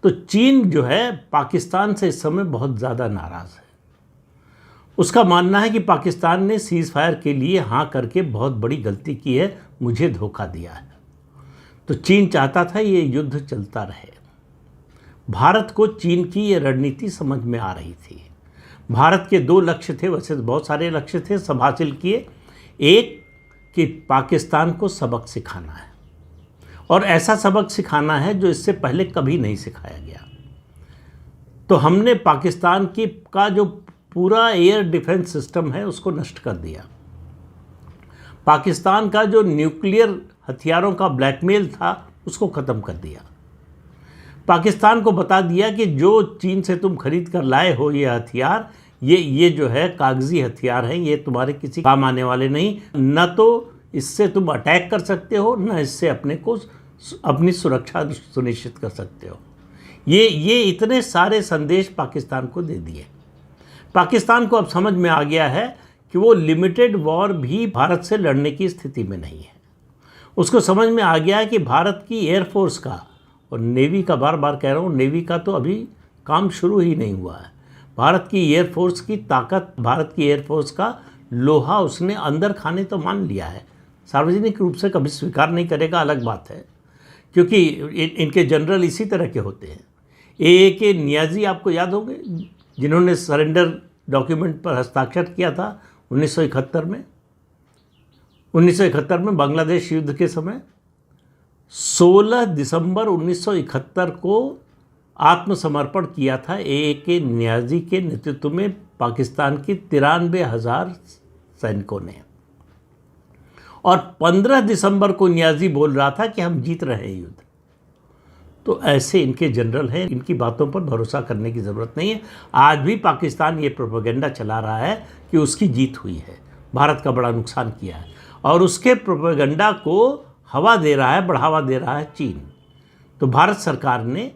तो चीन जो है पाकिस्तान से इस समय बहुत ज़्यादा नाराज़ है। उसका मानना है कि पाकिस्तान ने सीज़ फायर के लिए हाँ करके बहुत बड़ी गलती की है, मुझे धोखा दिया है। तो चीन चाहता था ये युद्ध चलता रहे। भारत को चीन की ये रणनीति समझ में आ रही थी। भारत के 2 लक्ष्य थे, वैसे तो बहुत सारे लक्ष्य थे, सब हासिल किए। एक कि पाकिस्तान को सबक सिखाना है, और ऐसा सबक सिखाना है जो इससे पहले कभी नहीं सिखाया गया। तो हमने पाकिस्तान का जो पूरा एयर डिफेंस सिस्टम है उसको नष्ट कर दिया। पाकिस्तान का जो न्यूक्लियर हथियारों का ब्लैकमेल था उसको ख़त्म कर दिया। पाकिस्तान को बता दिया कि जो चीन से तुम खरीद कर लाए हो ये हथियार, ये जो है कागजी हथियार हैं, ये तुम्हारे किसी काम आने वाले नहीं। न तो इससे तुम अटैक कर सकते हो, न इससे अपनी सुरक्षा सुनिश्चित कर सकते हो। ये इतने सारे संदेश पाकिस्तान को दे दिए। पाकिस्तान को अब समझ में आ गया है कि वो लिमिटेड वॉर भी भारत से लड़ने की स्थिति में नहीं है। उसको समझ में आ गया है कि भारत की एयरफोर्स का और नेवी का, बार बार कह रहा हूँ, नेवी का तो अभी काम शुरू ही नहीं हुआ है। भारत की एयरफोर्स की ताकत, भारत की एयरफोर्स का लोहा उसने अंदर खाने तो मान लिया है, सार्वजनिक रूप से कभी स्वीकार नहीं करेगा, अलग बात है, क्योंकि इनके जनरल इसी तरह के होते हैं। के नियाजी आपको याद होंगे, जिन्होंने सरेंडर डॉक्यूमेंट पर हस्ताक्षर किया था 1971 में। 1971 में बांग्लादेश युद्ध के समय 16 दिसंबर 1971 को आत्मसमर्पण किया था के नियाजी के नेतृत्व में पाकिस्तान की 93,000 सैनिकों ने। और 15 दिसंबर को नियाजी बोल रहा था कि हम जीत रहे हैं युद्ध। तो ऐसे इनके जनरल हैं, इनकी बातों पर भरोसा करने की ज़रूरत नहीं है। आज भी पाकिस्तान ये प्रोपेगेंडा चला रहा है कि उसकी जीत हुई है, भारत का बड़ा नुकसान किया है, और उसके प्रोपेगेंडा को हवा दे रहा है, बढ़ावा दे रहा है चीन। तो भारत सरकार ने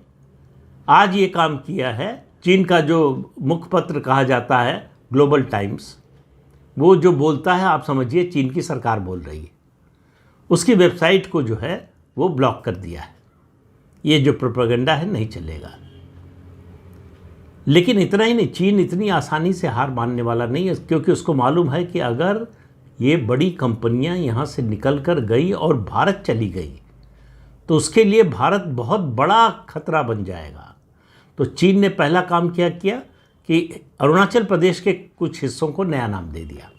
आज ये काम किया है। चीन का जो मुखपत्र कहा जाता है ग्लोबल टाइम्स, वो जो बोलता है आप समझिए चीन की सरकार बोल रही है, उसकी वेबसाइट को जो है वो ब्लॉक कर दिया है। ये जो प्रोपेगेंडा है नहीं चलेगा। लेकिन इतना ही नहीं, चीन इतनी आसानी से हार मानने वाला नहीं है, क्योंकि उसको मालूम है कि अगर ये बड़ी कंपनियां यहाँ से निकल कर गई और भारत चली गई तो उसके लिए भारत बहुत बड़ा खतरा बन जाएगा। तो चीन ने पहला काम क्या किया कि अरुणाचल प्रदेश के कुछ हिस्सों को नया नाम दे दिया।